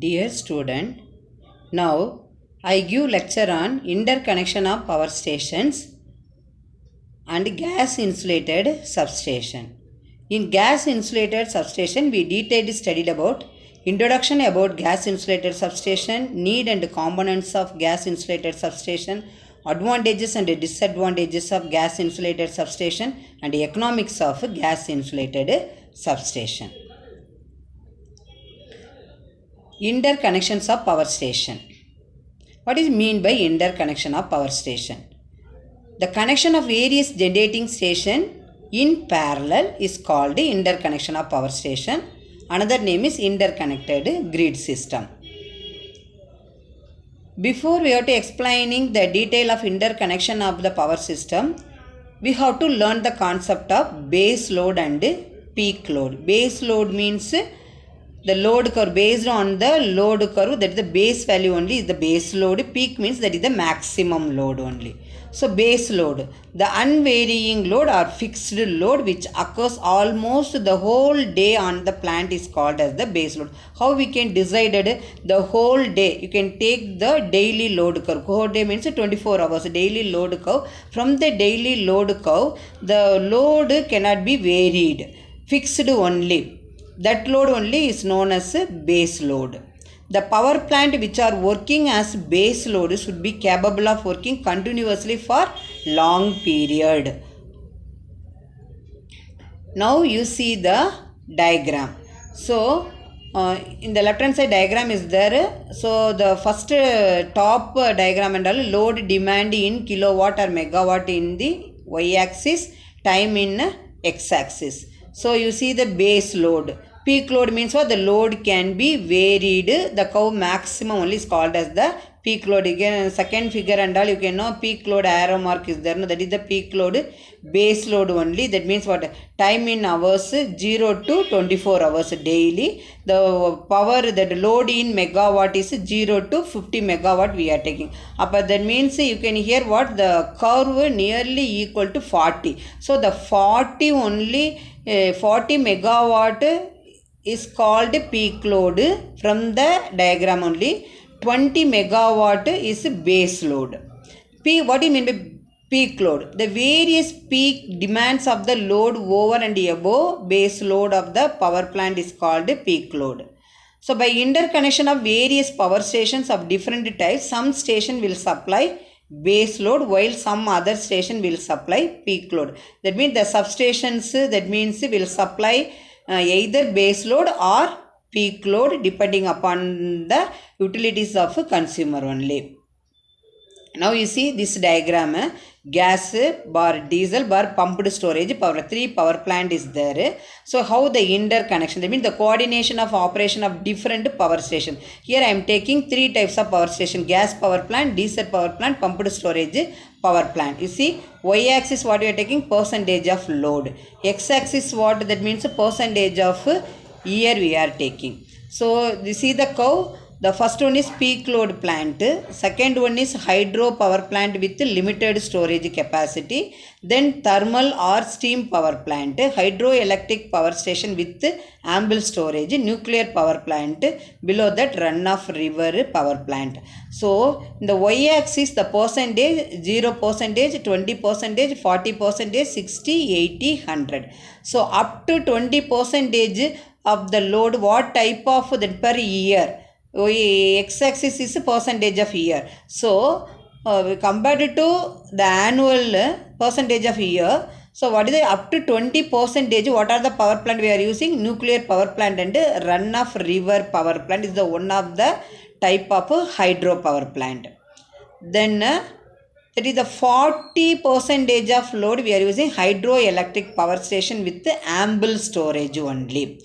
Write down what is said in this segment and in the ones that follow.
Dear student, now I give lecture on interconnection of power stations and gas insulated substation. In gas insulated substation, we detailed studied about introduction about gas insulated substation, need and components of gas insulated substation, advantages and disadvantages of gas insulated substation, and economics of gas insulated substation. Interconnections of power station. What is mean by interconnection of power station? The connection of various generating station in parallel is called the interconnection of power station. Another name is interconnected grid system. Before we are to explaining the detail of interconnection of the power system, we have to learn the concept of base load and peak load. Base load means the load curve based on the load curve, that is the base value only is the base load. Peak means that is the maximum load only. So base load, the unvarying load or fixed load which occurs almost the whole day on the plant is called as the base load. How we can decide it? The whole day, you can take the daily load curve. Whole day means 24 hours daily load curve. From the daily load curve, the load cannot be varied, fixed only. That load only is known as base load. The power plant which are working as base load should be capable of working continuously for long period. Now you see the diagram. So in the left hand side diagram is there. So the first top diagram and all, load demand in kilowatt or megawatt in the y axis, time in x axis. So you see the base load. Peak load means what? The load can be varied. The curve maximum only is called as the peak load. Again, second figure and all, you can know peak load arrow mark is there. No, that is the peak load. Base load only. That means what? Time in hours 0 to 24 hours daily. The power, that load in megawatt is 0 to 50 megawatt we are taking. But that means you can hear what? The curve nearly equal to 40. So the 40 only, 40 megawatt is called peak load. From the diagram only 20 megawatt is base load. What do you mean by peak load? The various peak demands of the load over and above base load of the power plant is called peak load. So by interconnection of various power stations of different types, some station will supply base load while some other station will supply peak load. That means the substations, that means will supply either base load or peak load depending upon the utilities of a consumer only. Now you see this diagram, gas bar diesel bar pumped storage power, 3 power plant is there. So how the interconnection, that means the coordination of operation of different power station. Here I am taking 3 types of power station: gas power plant, diesel power plant, pumped storage power plant. You see, y axis what we are taking, percentage of load. X axis what? That means percentage of year we are taking. So you see the curve. The first one is peak load plant, second one is hydro power plant with limited storage capacity, then thermal or steam power plant, hydroelectric power station with ample storage, nuclear power plant, below that run-off river power plant. So in the y axis the percentage, 0%, 20%, 40%, 60, 80, 100. So up to 20% of the load, what type of that per year? X-axis is percentage of year. So compared to the annual percentage of year, so what is the up to 20%? What are the power plant we are using? Nuclear power plant and run-off river power plant is the one of the type of hydro power plant. Then that is the 40% of load we are using hydroelectric power station with ample storage only.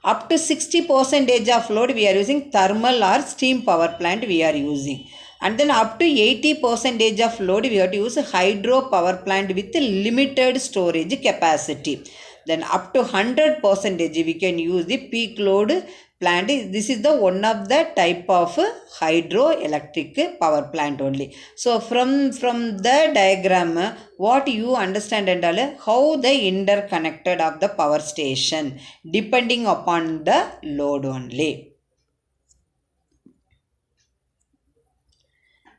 Up to 60% of load we are using thermal or steam power plant we are using. And then up to 80% of load we have to use hydro power plant with limited storage capacity. Then up to 100% we can use the peak load plant. This is the one of the type of hydroelectric power plant only. So from the diagram, what you understand and all, how the interconnected of the power station depending upon the load only.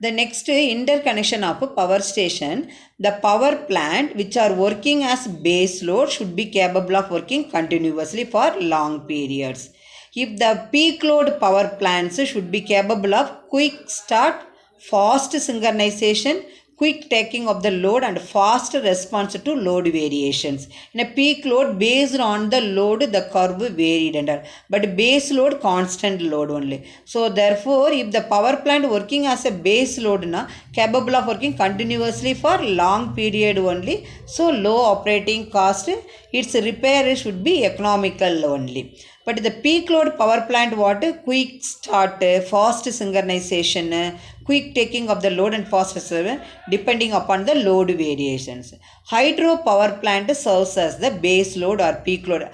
The next interconnection of a power station, the power plant which are working as base load should be capable of working continuously for long periods. If the peak load power plants should be capable of quick start, fast synchronization, quick taking of the load and fast response to load variations. In a peak load, based on the load, the curve varied under, but base load constant load only. So therefore, if the power plant working as a base load capable of working continuously for long period only, so low operating cost, its repair should be economical only. But the peak load power plant what? Quick start, fast synchronization, quick taking of the load and fast reserve depending upon the load variations. Hydro power plant serves as the base load or peak load.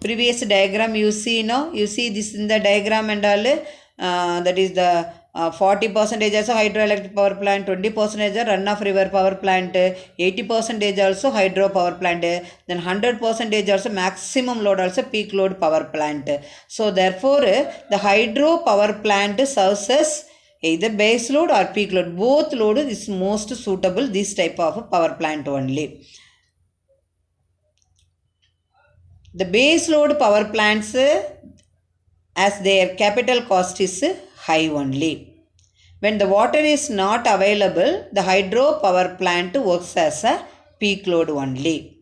Previous diagram you see now, you see this in the diagram and all, that is the 40% also hydroelectric power plant, 20% run-off river power plant, 80% also hydro power plant, then 100% also maximum load also peak load power plant. So therefore, the hydro power plant serves as either base load or peak load. Both load is most suitable this type of power plant only. The base load power plants as their capital cost is high only. When the water is not available, the hydro power plant works as a peak load only.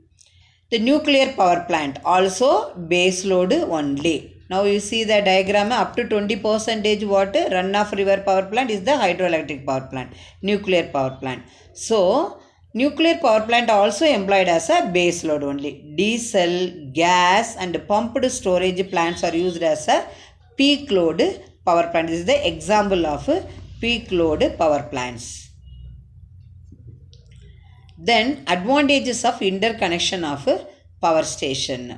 The nuclear power plant also base load only. Now you see the diagram, up to 20% water run-off river power plant is the hydroelectric power plant, nuclear power plant. So nuclear power plant also employed as a base load only. Diesel, gas and pumped storage plants are used as a peak load power plant. This is the example of peak load power plants. Then advantages of interconnection of power station.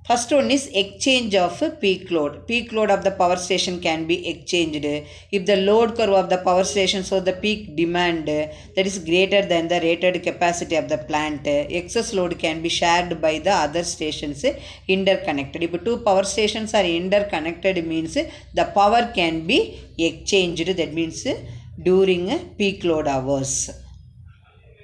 First one is exchange of peak load. Peak load of the power station can be exchanged if the load curve of the power station shows the peak demand that is greater than the rated capacity of the plant. Excess load can be shared by the other stations interconnected. If two power stations are interconnected means the power can be exchanged. That means during peak load hours.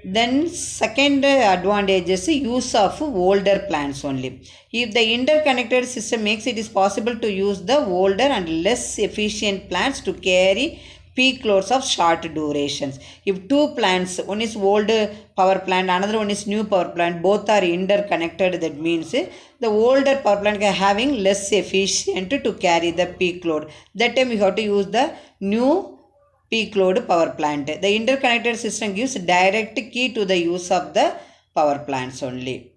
Then second advantage is use of older plants only. If the interconnected system makes it is possible to use the older and less efficient plants to carry peak loads of short durations. If two plants, one is old power plant, another one is new power plant, both are interconnected, that means the older power plant is having less efficient to carry the peak load. That time you have to use the new peak load power plant. The interconnected system gives direct key to the use of the power plants only.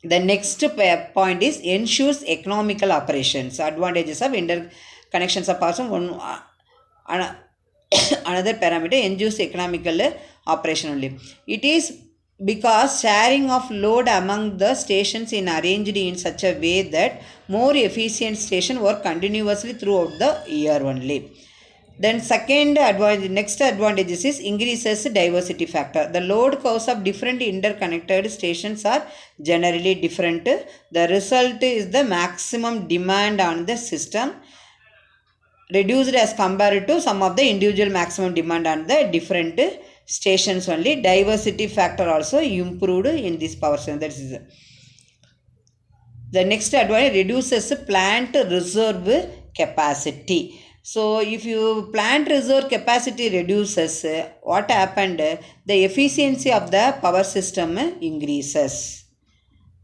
The next point is ensures economical operations. Advantages of interconnections of power. Another parameter ensures economical operation only. It is because sharing of load among the stations is arranged in such a way that more efficient stations work continuously throughout the year only. Then second advantage, next advantages is increases diversity factor. The load curves of different interconnected stations are generally different. The result is the maximum demand on the system reduced as compared to some of the individual maximum demand on the different stations only. Diversity factor also improved in this power station. That is the next advantage, reduces plant reserve capacity. So if you plant reserve capacity reduces, what happened? The efficiency of the power system increases.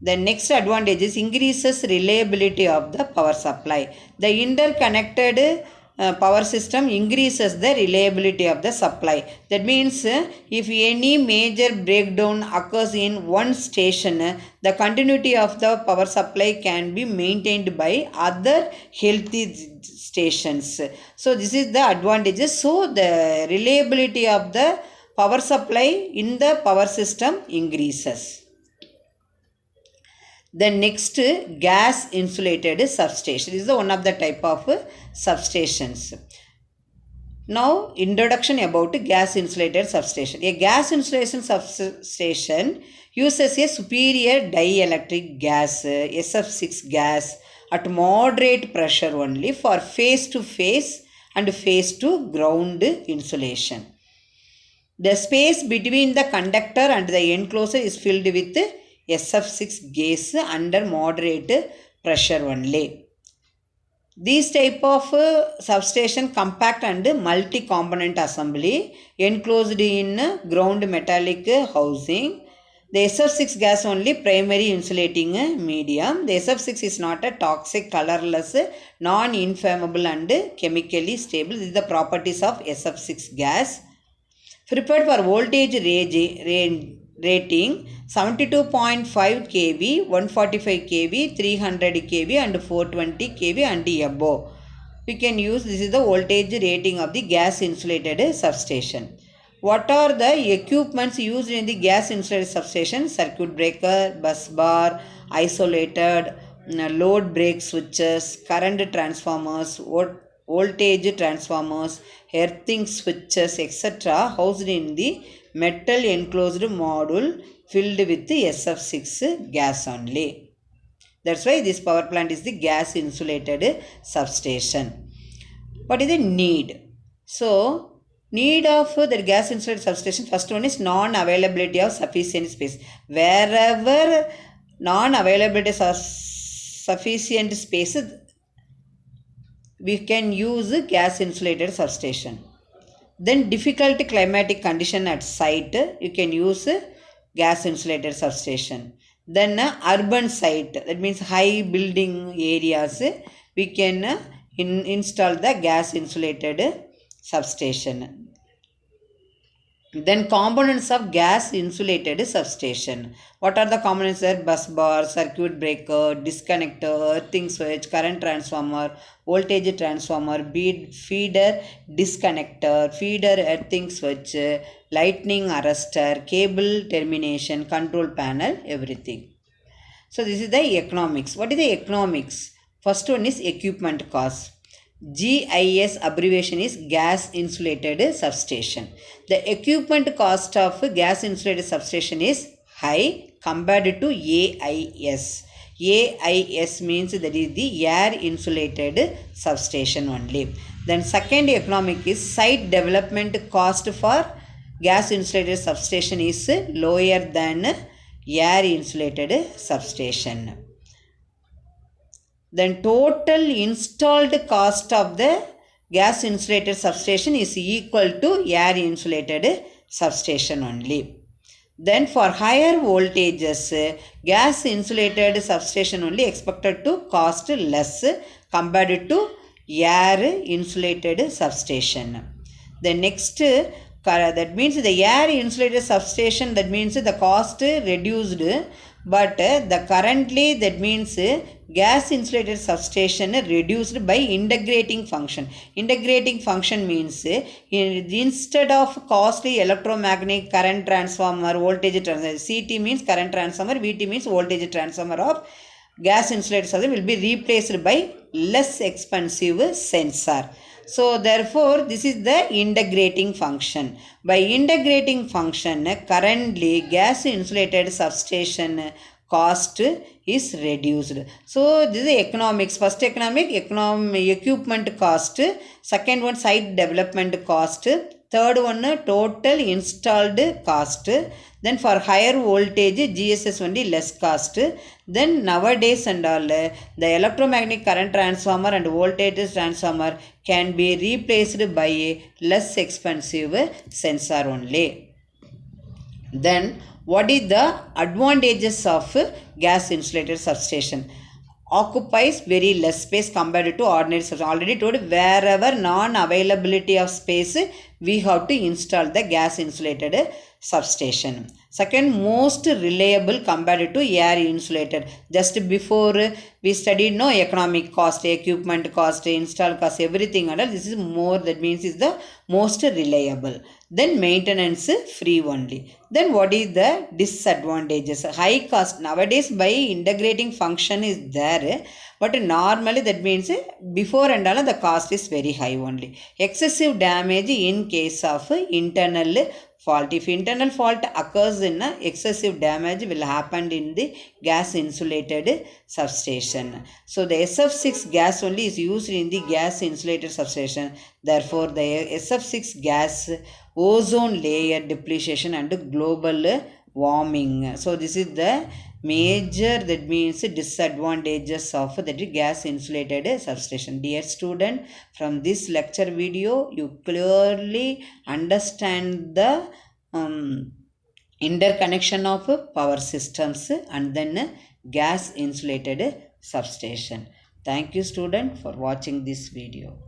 The next advantage is increases reliability of the power supply. The interconnected power system increases the reliability of the supply. That means if any major breakdown occurs in one station, the continuity of the power supply can be maintained by other healthy stations. So this is the advantages. So the reliability of the power supply in the power system increases. The next, gas insulated substation. This is one of the type of substations. Now introduction about gas insulated substation. A gas insulation substation uses a superior dielectric gas, SF6 gas, at moderate pressure only for face to face and phase 2 ground insulation. The space between the conductor and the enclosure is filled with SF6 gas under moderate pressure only. These type of substation compact and multi-component assembly enclosed in ground metallic housing. The SF6 gas only primary insulating medium. The SF6 is not a toxic, colorless, non-inflammable and chemically stable. This is the properties of SF6 gas. Prepared for voltage rating 72.5 kV, 145 kV, 300 kV and 420 kV and above. We can use, this is the voltage rating of the gas insulated substation. What are the equipments used in the gas insulated substation? Circuit breaker, bus bar, isolated, load break switches, current transformers, voltage transformers, earthing switches, etc. housed in the metal enclosed module filled with the SF6 gas only. That's why this power plant is the gas insulated substation. What is the need? So, need of the gas insulated substation, first one is non-availability of sufficient space. Wherever non-availability of sufficient space, we can use gas insulated substation. Then difficult climatic condition at site, you can use gas insulated substation. Then urban site, that means high building areas, we can install the gas insulated substation. Then components of gas insulated substation. What are the components there? Bus bar, circuit breaker, disconnector, earthing switch, current transformer, voltage transformer, feeder disconnector, feeder earthing switch, lightning arrestor, cable termination, control panel, everything. So this is the economics. What is the economics? First one is equipment cost. GIS abbreviation is gas insulated substation. The equipment cost of gas insulated substation is high compared to AIS. AIS means that is the air insulated substation only. Then second economic is site development cost for gas insulated substation is lower than air insulated substation. Then total installed cost of the gas insulated substation is equal to air insulated substation only. Then for higher voltages, gas insulated substation only expected to cost less compared to air insulated substation. The next, that means the air insulated substation, that means the cost reduced, but the currently, that means gas insulated substation reduced by integrating function. Integrating function means instead of costly electromagnetic current transformer, voltage transformer, CT means current transformer, VT means voltage transformer of gas insulated substation will be replaced by less expensive sensor. So therefore this is the integrating function. By integrating function, currently gas insulated substation cost is reduced. So this is the economics. First equipment cost, second one site development cost, third one total installed cost. Then for higher voltage GSS only less cost. Then nowadays and all the electromagnetic current transformer and voltage transformer can be replaced by a less expensive sensor only. Then what is the advantages of gas insulated substation? Occupies very less space compared to ordinary substation. Already told, wherever non-availability of space, we have to install the gas insulated substation. Second, most reliable compared to air insulated. Just before we studied no economic cost, equipment cost, install cost, everything and all. This is more, that means is the most reliable. Then maintenance free only. Then what is the disadvantages? High cost. Nowadays by integrating function is there, but normally that means before and all the cost is very high only. Excessive damage in case of internal fault. If internal fault occurs in excessive damage will happen in the gas insulated substation. So the SF6 gas only is used in the gas insulated substation. Therefore the SF6 gas ozone layer depletion and global warming. So this is the major, that means disadvantages of the gas insulated substation. Dear student, from this lecture video you clearly understand the interconnection of power systems and then gas insulated substation. Thank you student for watching this video.